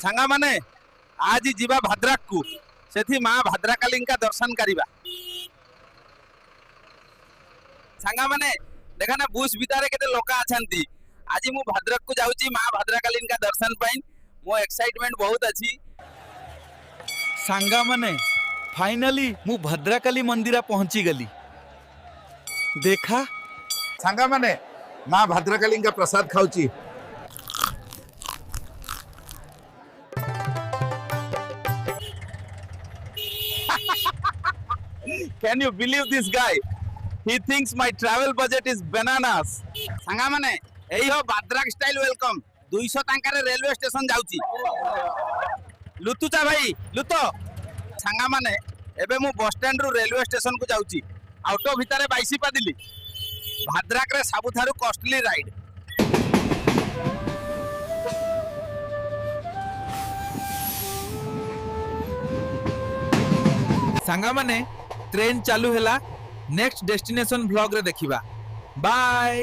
सांगा माने आज जीवा भद्रक को सेठी माँ भद्रकाली का दर्शन करिबा। सांगा माने देखा ना बुश भितर केते लोक आछंती। आज मु भद्रक को जाउची माँ भद्रकाली का दर्शन पाइन। मो एक्साइटमेंट बहुत अछि। सांगा माने फाइनली मु भद्रकाली मंदिर पहुंची गली। देखा सांगा माने माँ भद्रकाली का प्रसाद खाऊची। Can you believe this guy? He thinks my travel budget is bananas. सांगा माने एई हो भद्रक स्टाइल वेलकम 200 टंका रे रेलवे स्टेशन जाउची। लुतुचा भाई लुतो सांगा माने एबे मु बस स्टैंड रु रेलवे स्टेशन को जाउची। ऑटो भितरे 22 पादिली भद्रक रे सबुथारु कॉस्टली राइड। सांगा माने ट्रेन चालू हैला। नेक्स्ट डेस्टिनेशन व्लॉग रे देखिबा। बाय।